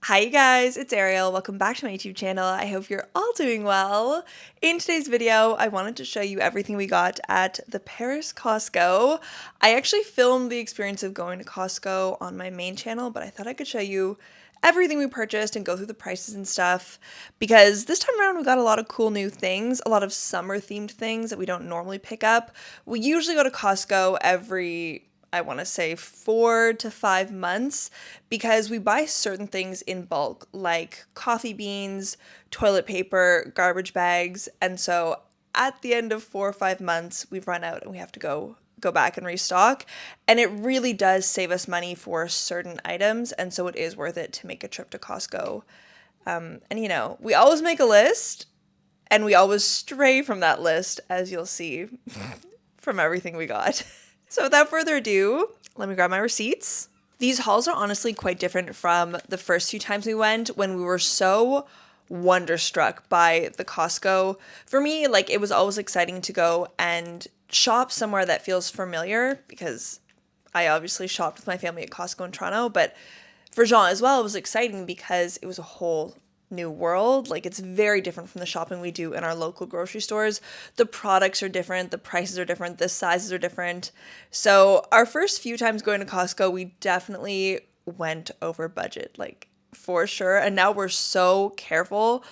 Hi you guys, it's Arielle. Welcome back to my YouTube channel. I hope you're all doing well. In today's video, I wanted to show you everything we got at the Paris Costco. I actually filmed the experience of going to Costco on my main channel, but I thought I could show you everything we purchased and go through the prices and stuff because this time around we got a lot of cool new things, a lot of summer themed things that we don't normally pick up. We usually go to Costco every I want to say 4 to 5 months because we buy certain things in bulk like coffee beans, toilet paper, garbage bags, and so at the end of 4 or 5 months we've run out and we have to go back and restock, and it really does save us money for certain items, and so it is worth it to make a trip to Costco. And you know, we always make a list and we always stray from that list, as you'll see from everything we got. So without further ado, let me grab my receipts. These hauls are honestly quite different from the first few times we went when we were so wonderstruck by the Costco. For me, like, it was always exciting to go and shop somewhere that feels familiar because I obviously shopped with my family at Costco in Toronto, but for Jean as well, it was exciting because it was a whole new world. Like, it's very different from the shopping we do in our local grocery stores. The products are different, the prices are different, the sizes are different. So our first few times going to Costco, we definitely went over budget, like, for sure. And now we're so careful.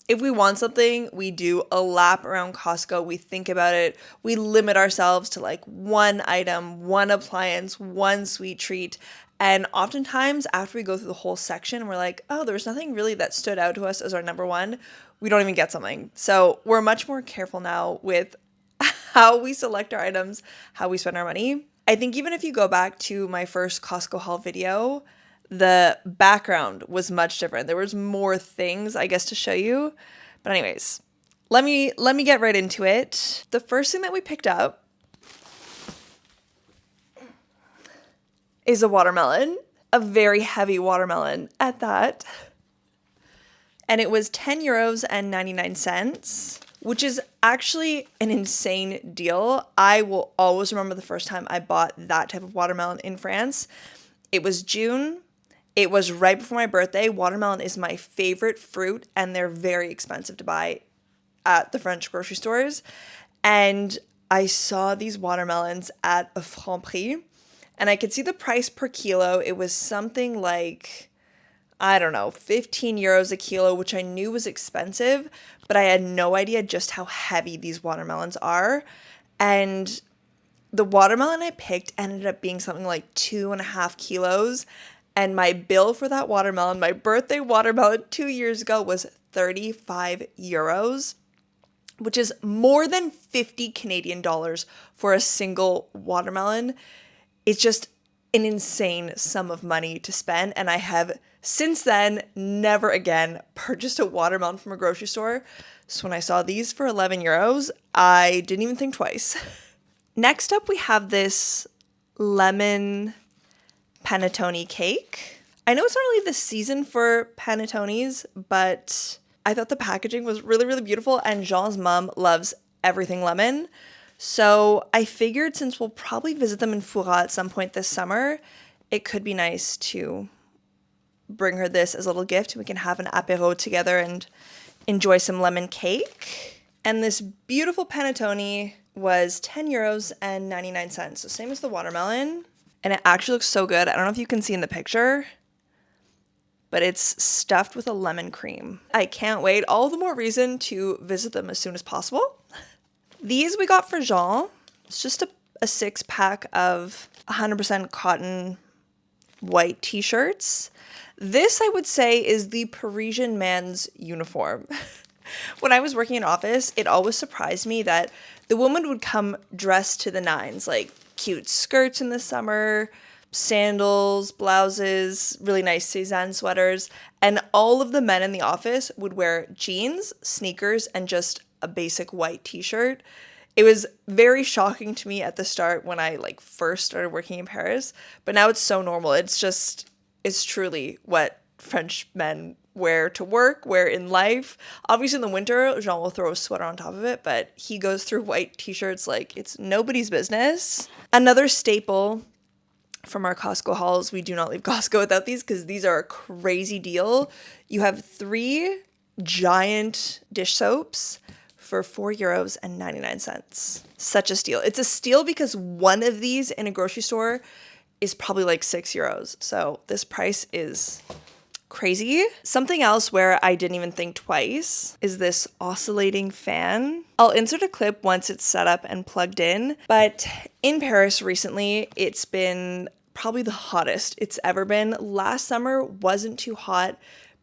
If we want something, we do a lap around Costco. We think about it. We limit ourselves to like one item, one appliance, one sweet treat. And oftentimes after we go through the whole section, we're like, oh, there was nothing really that stood out to us as our number one. We don't even get something. So we're much more careful now with how we select our items, how we spend our money. I think even if you go back to my first Costco haul video, the background was much different. There was more things, I guess, to show you. But anyways, let me get right into it. The first thing that we picked up is a watermelon, a very heavy watermelon at that. And it was 10 euros and 99 cents, which is actually an insane deal. I will always remember the first time I bought that type of watermelon in France. It was June. It was right before my birthday. Watermelon is my favorite fruit, and they're very expensive to buy at the French grocery stores. And I saw these watermelons at a Franprix, and I could see the price per kilo. It was something like, I don't know, 15 euros a kilo, which I knew was expensive, but I had no idea just how heavy these watermelons are. And the watermelon I picked ended up being something like 2.5 kilos. And my bill for that watermelon, my birthday watermelon 2 years ago, was 35 euros, which is more than 50 Canadian dollars for a single watermelon. It's just an insane sum of money to spend. And I have since then never again purchased a watermelon from a grocery store. So when I saw these for 11 euros, I didn't even think twice. Next up, we have this lemon panettone cake. I know it's not really the season for panettones, but I thought the packaging was really, really beautiful, and Jean's mom loves everything lemon. So I figured since we'll probably visit them in Fura at some point this summer, it could be nice to bring her this as a little gift. We can have an apéro together and enjoy some lemon cake. And this beautiful panettone was 10 euros and 99 cents. So same as the watermelon. And it actually looks so good. I don't know if you can see in the picture, but it's stuffed with a lemon cream. I can't wait. All the more reason to visit them as soon as possible. These we got for Jean. It's just a 6-pack of 100% cotton white t-shirts. This, I would say, is the Parisian man's uniform. When I was working in office, it always surprised me that the woman would come dressed to the nines, like cute skirts in the summer, sandals, blouses, really nice Cézanne sweaters, and all of the men in the office would wear jeans, sneakers, and just a basic white t-shirt. It was very shocking to me at the start when I first started working in Paris, but now it's so normal. It's truly what French men wear to work, wear in life. Obviously in the winter, Jean will throw a sweater on top of it, but he goes through white t-shirts like it's nobody's business. Another staple from our Costco hauls. We do not leave Costco without these because these are a crazy deal. You have 3 giant dish soaps for €4.99. Such a steal. It's a steal because one of these in a grocery store is probably like €6. So this price is crazy. Something else where I didn't even think twice is this oscillating fan. I'll insert a clip once it's set up and plugged in, but in Paris recently, it's been probably the hottest it's ever been. Last summer wasn't too hot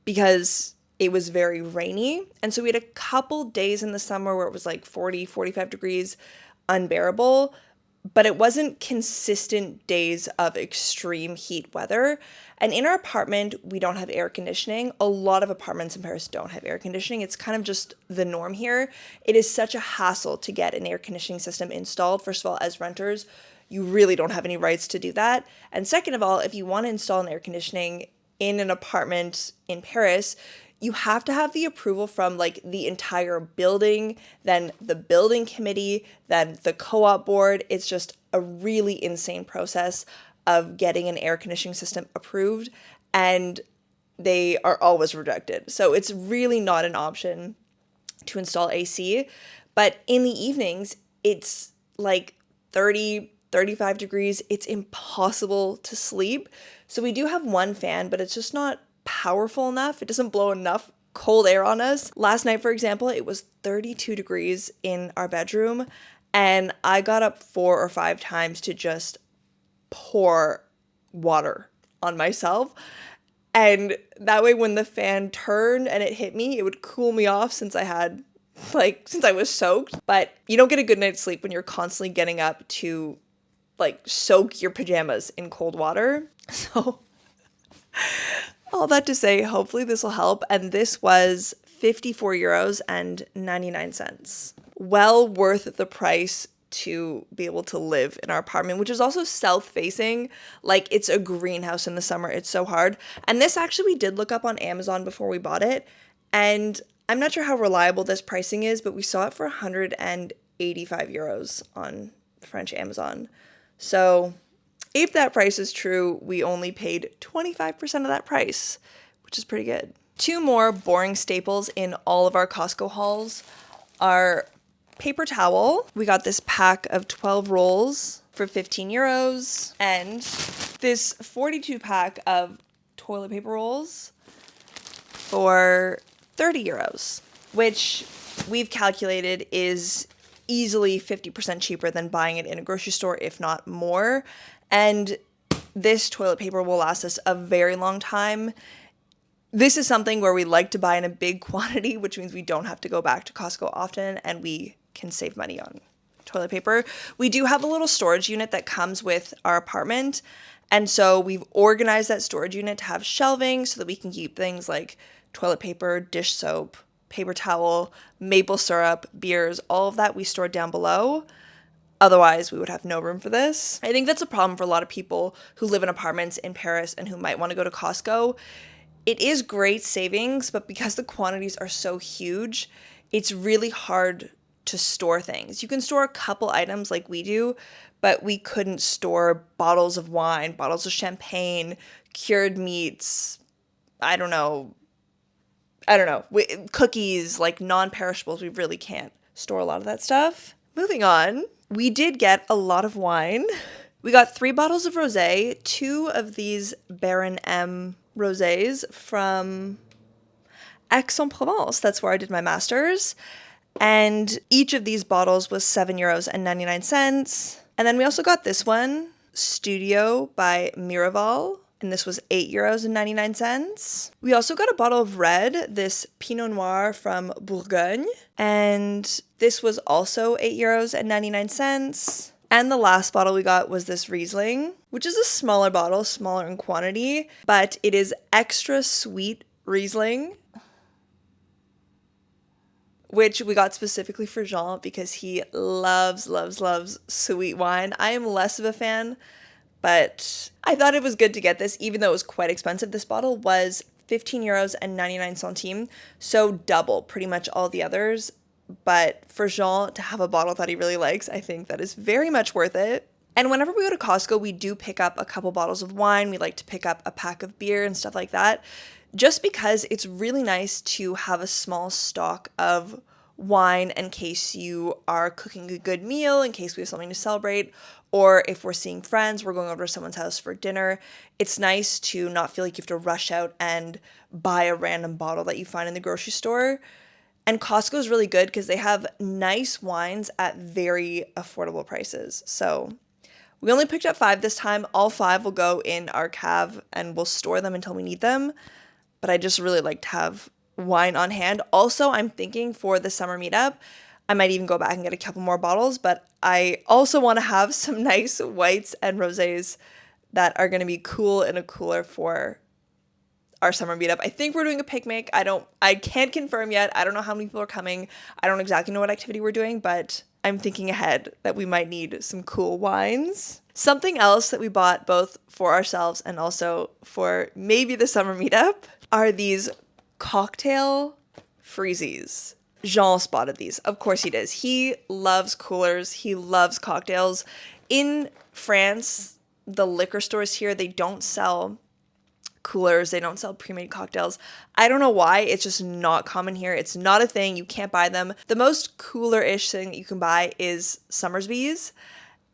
because it was very rainy. And so we had a couple days in the summer where it was like 40, 45 degrees, unbearable, but it wasn't consistent days of extreme heat weather. And in our apartment, we don't have air conditioning. A lot of apartments in Paris don't have air conditioning. It's kind of just the norm here. It is such a hassle to get an air conditioning system installed. First of all, as renters, you really don't have any rights to do that. And second of all, if you want to install an air conditioning in an apartment in Paris, you have to have the approval from like the entire building, then the building committee, then the co-op board. It's just a really insane process of getting an air conditioning system approved, and they are always rejected. So it's really not an option to install AC. But in the evenings, it's like 30, 35 degrees. It's impossible to sleep. So we do have one fan, but it's just not powerful enough. It doesn't blow enough cold air on us. Last night, for example, it was 32 degrees in our bedroom, and I got up 4 or 5 times to just pour water on myself. And that way, when the fan turned and it hit me, it would cool me off since I was soaked. But you don't get a good night's sleep when you're constantly getting up to like soak your pajamas in cold water. So all that to say, hopefully this will help. And this was €54.99. Well worth the price to be able to live in our apartment, which is also south-facing. Like, it's a greenhouse in the summer. It's so hard. And this actually we did look up on Amazon before we bought it. And I'm not sure how reliable this pricing is, but we saw it for €185 on French Amazon. So if that price is true, we only paid 25% of that price, which is pretty good. 2 more boring staples in all of our Costco hauls are paper towel. We got this pack of 12 rolls for €15, and this 42 pack of toilet paper rolls for €30, which we've calculated is easily 50% cheaper than buying it in a grocery store, if not more. And this toilet paper will last us a very long time. This is something where we like to buy in a big quantity, which means we don't have to go back to Costco often, and we can save money on toilet paper. We do have a little storage unit that comes with our apartment, and so we've organized that storage unit to have shelving so that we can keep things like toilet paper, dish soap, paper towel, maple syrup, beers, all of that we stored down below. Otherwise, we would have no room for this. I think that's a problem for a lot of people who live in apartments in Paris and who might want to go to Costco. It is great savings, but because the quantities are so huge, it's really hard to store things. You can store a couple items like we do, but we couldn't store bottles of wine, bottles of champagne, cured meats, I don't know, cookies, like non-perishables. We really can't store a lot of that stuff. Moving on, we did get a lot of wine. We got 3 bottles of rosé, 2 of these Baron M rosés from Aix-en-Provence. That's where I did my master's. And each of these bottles was €7.99. And then we also got this one, Studio by Miraval, and this was €8.99. We also got a bottle of red, this Pinot Noir from Bourgogne, and this was also €8.99. And the last bottle we got was this Riesling, which is a smaller bottle, smaller in quantity, but it is extra sweet Riesling, which we got specifically for Jean because he loves sweet wine. I am less of a fan, but I thought it was good to get this, even though it was quite expensive. This bottle was €15.99, so double pretty much all the others. But for Jean to have a bottle that he really likes, I think that is very much worth it. And whenever we go to Costco, we do pick up a couple bottles of wine. We like to pick up a pack of beer and stuff like that, just because it's really nice to have a small stock of wine in case you are cooking a good meal, in case we have something to celebrate, or if we're seeing friends, we're going over to someone's house for dinner. It's nice to not feel like you have to rush out and buy a random bottle that you find in the grocery store. And Costco is really good because they have nice wines at very affordable prices. So we only picked up 5 this time. All 5 will go in our cave and we'll store them until we need them. But I just really like to have wine on hand. Also, I'm thinking for the summer meetup, I might even go back and get a couple more bottles, but I also want to have some nice whites and rosés that are going to be cool in a cooler for our summer meetup. I think we're doing a picnic. I can't confirm yet. I don't know how many people are coming. I don't exactly know what activity we're doing, but I'm thinking ahead that we might need some cool wines. Something else that we bought both for ourselves and also for maybe the summer meetup are these cocktail freezies. Jean spotted these. Of course he does. He loves coolers. He loves cocktails. In France, the liquor stores here, they don't sell coolers. They don't sell pre-made cocktails. I don't know why. It's just not common here. It's not a thing. You can't buy them. The most cooler-ish thing that you can buy is Summersby's.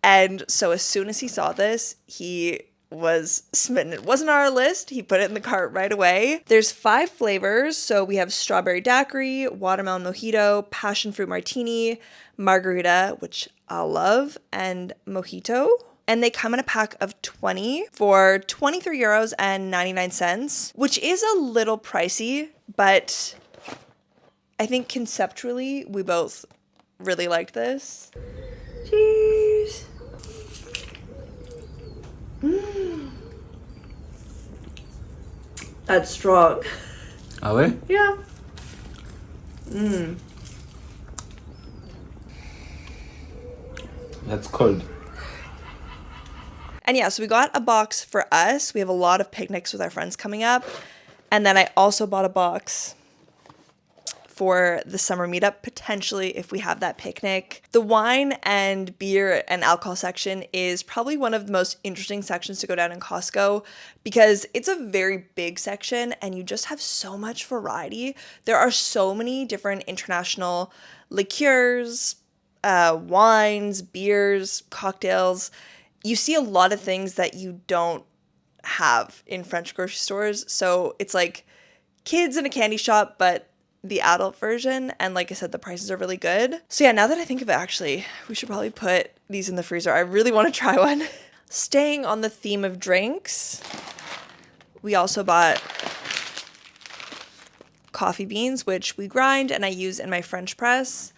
And so as soon as he saw this, he was smitten. It wasn't on our list. He put it in the cart right away. There's 5 flavors. So we have strawberry daiquiri, watermelon mojito, passion fruit martini, margarita, which I'll love, and mojito. And they come in a pack of 20 for 23 euros and 99 cents, which is a little pricey, but I think conceptually we both really liked this. Cheers. That's strong. Are we? Yeah. That's cold. And yeah, so we got a box for us. We have a lot of picnics with our friends coming up. And then I also bought a box for the summer meetup, potentially if we have that picnic. The wine and beer and alcohol section is probably one of the most interesting sections to go down in Costco because it's a very big section and you just have so much variety. There are so many different international liqueurs, wines, beers, cocktails. You see a lot of things that you don't have in French grocery stores. So it's like kids in a candy shop, but the adult version. And like I said, the prices are really good. So yeah, now that I think of it, actually, we should probably put these in the freezer. I really want to try one. Staying on the theme of drinks, we also bought coffee beans, which we grind and I use in my French press.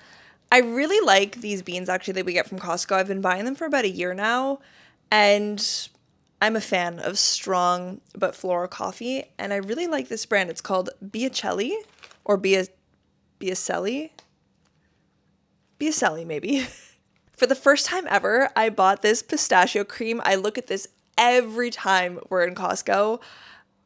I really like these beans actually that we get from Costco. I've been buying them for about a year now, and I'm a fan of strong but floral coffee, and I really like this brand. It's called Biacelli or Biacelli maybe. For the first time ever, I bought this pistachio cream. I look at this every time we're in Costco,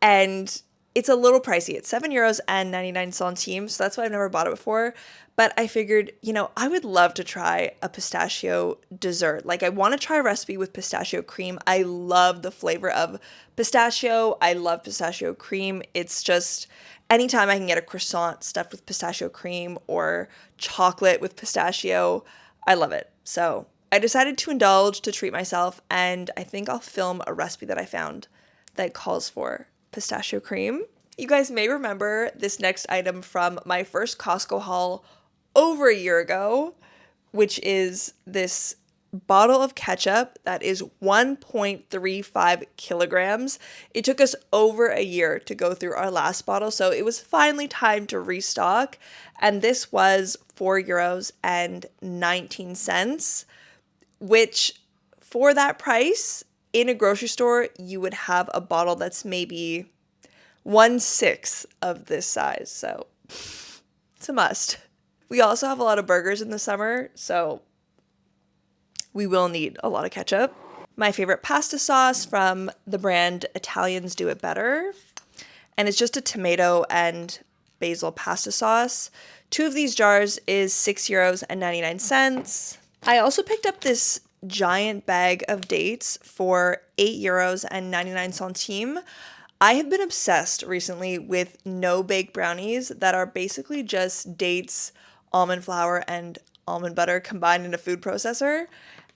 and it's a little pricey. It's 7 euros and 99 centimes, so that's why I've never bought it before. But I figured, I would love to try a pistachio dessert. Like, I want to try a recipe with pistachio cream. I love the flavor of pistachio. I love pistachio cream. It's just anytime I can get a croissant stuffed with pistachio cream or chocolate with pistachio, I love it. So I decided to indulge, to treat myself, and I think I'll film a recipe that I found that calls for pistachio cream. You guys may remember this next item from my first Costco haul over a year ago, which is this bottle of ketchup that is 1.35 kilograms. It took us over a year to go through our last bottle, so it was finally time to restock, and this was 4 euros and 19 cents, which for that price in a grocery store you would have a bottle that's maybe 1/6 of this size, so it's a must. We also have a lot of burgers in the summer, so we will need a lot of ketchup. My favorite pasta sauce from the brand Italians Do It Better, and it's just a tomato and basil pasta sauce. 2 of these jars is 6 euros and 99 cents. I also picked up this giant bag of dates for 8 euros and 99 centimes. I have been obsessed recently with no-bake brownies that are basically just dates, almond flour, and almond butter combined in a food processor.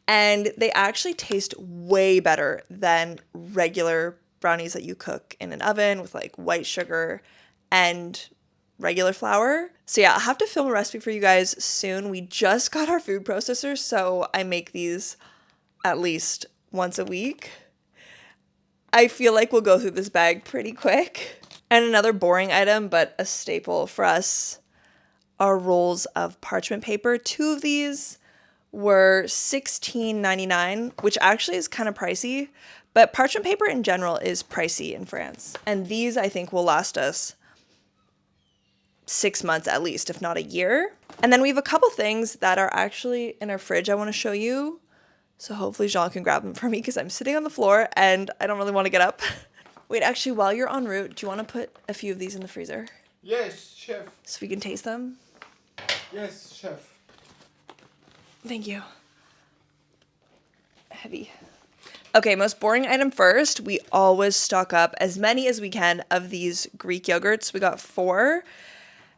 And they actually taste way better than regular brownies that you cook in an oven with like white sugar and regular flour. So yeah, I'll have to film a recipe for you guys soon. We just got our food processor, so I make these at least once a week. I feel like we'll go through this bag pretty quick. And another boring item, but a staple for us, are rolls of parchment paper. 2 of these were $16.99, which actually is kind of pricey, but parchment paper in general is pricey in France. And these I think will last us 6 months at least, if not a year. And then we have a couple things that are actually in our fridge I want to show you. So hopefully Jean can grab them for me because I'm sitting on the floor and I don't really want to get up. Wait, actually, while you're en route, do you want to put a few of these in the freezer? Yes, chef. So we can taste them? Yes, chef. Thank you. Heavy. Okay, most boring item first. We always stock up as many as we can of these Greek yogurts. We got 4.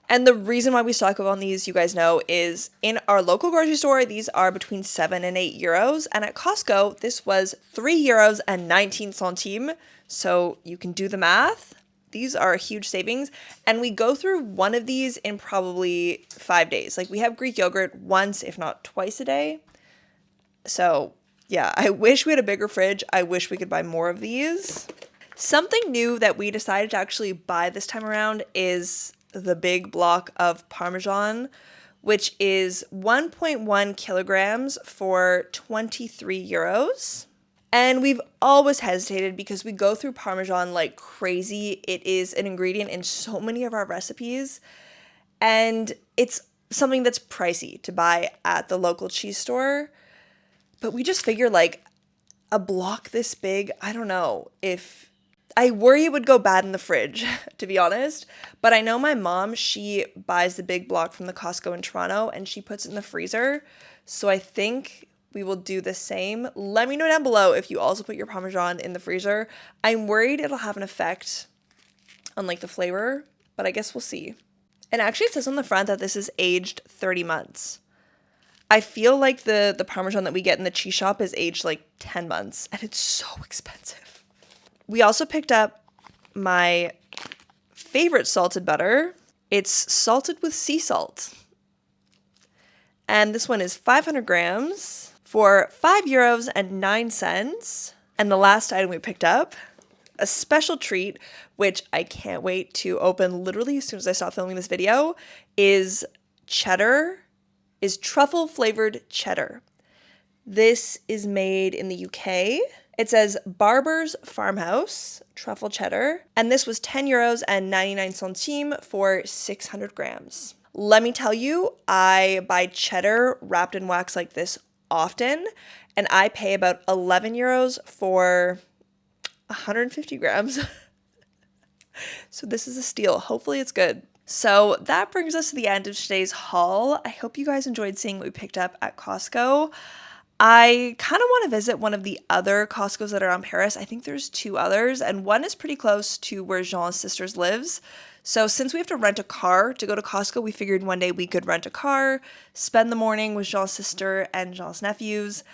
And the reason why we stock up on these, you guys know, is in our local grocery store, these are between 7 and 8 euros. And at Costco, this was 3 euros and 19 centimes. So you can do the math. These are huge savings. And we go through one of these in probably 5 days. Like we have Greek yogurt once, if not twice a day. So yeah, I wish we had a bigger fridge. I wish we could buy more of these. Something new that we decided to actually buy this time around is the big block of Parmesan, which is 1.1 kilograms for 23 euros. And we've always hesitated because we go through Parmesan like crazy. It is an ingredient in so many of our recipes. And it's something that's pricey to buy at the local cheese store. But we just figure like a block this big, I don't know if... I worry it would go bad in the fridge, to be honest. But I know my mom, she buys the big block from the Costco in Toronto and she puts it in the freezer. So I think we will do the same. Let me know down below if you also put your Parmesan in the freezer. I'm worried it'll have an effect on like the flavor, but I guess we'll see. And actually it says on the front that this is aged 30 months. I feel like the Parmesan that we get in the cheese shop is aged like 10 months and it's so expensive. We also picked up my favorite salted butter. It's salted with sea salt. And this one is 500 grams for 5 euros and 9 cents. And the last item we picked up, a special treat, which I can't wait to open literally as soon as I stop filming this video, is truffle flavored cheddar. This is made in the UK. It says Barber's Farmhouse truffle cheddar, and this was 10 euros and 99 centimes for 600 grams. Let me tell you, I buy cheddar wrapped in wax like this often, and I pay about 11 euros for 150 grams. So this is a steal. Hopefully it's good. So that brings us to the end of today's haul. I hope you guys enjoyed seeing what we picked up at Costco. I kind of want to visit one of the other Costcos that are on Paris. I think there's 2 others, and one is pretty close to where Jean's sisters lives. So since we have to rent a car to go to Costco, we figured one day we could rent a car, spend the morning with Jean's sister and Jean's nephews,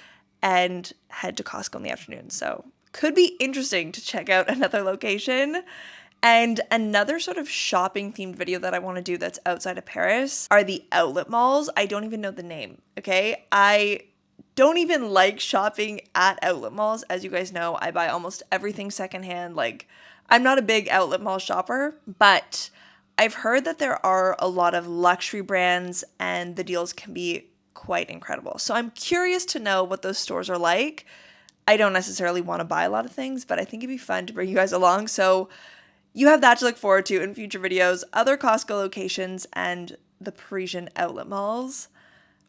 and head to Costco in the afternoon. So could be interesting to check out another location. And another sort of shopping themed video that I want to do that's outside of Paris are the outlet malls. I don't even know the name, okay? I don't even like shopping at outlet malls. As you guys know, I buy almost everything secondhand. Like, I'm not a big outlet mall shopper, but I've heard that there are a lot of luxury brands and the deals can be quite incredible. So I'm curious to know what those stores are like. I don't necessarily want to buy a lot of things, but I think it'd be fun to bring you guys along. So you have that to look forward to in future videos, other Costco locations, and the Parisian outlet malls.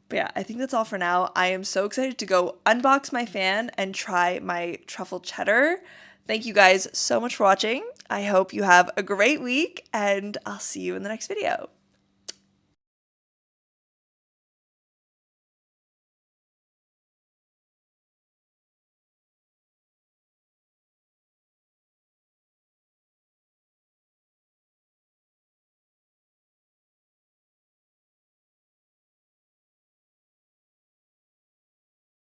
But yeah, I think that's all for now. I am so excited to go unbox my fan and try my truffle cheddar. Thank you guys so much for watching. I hope you have a great week, and I'll see you in the next video.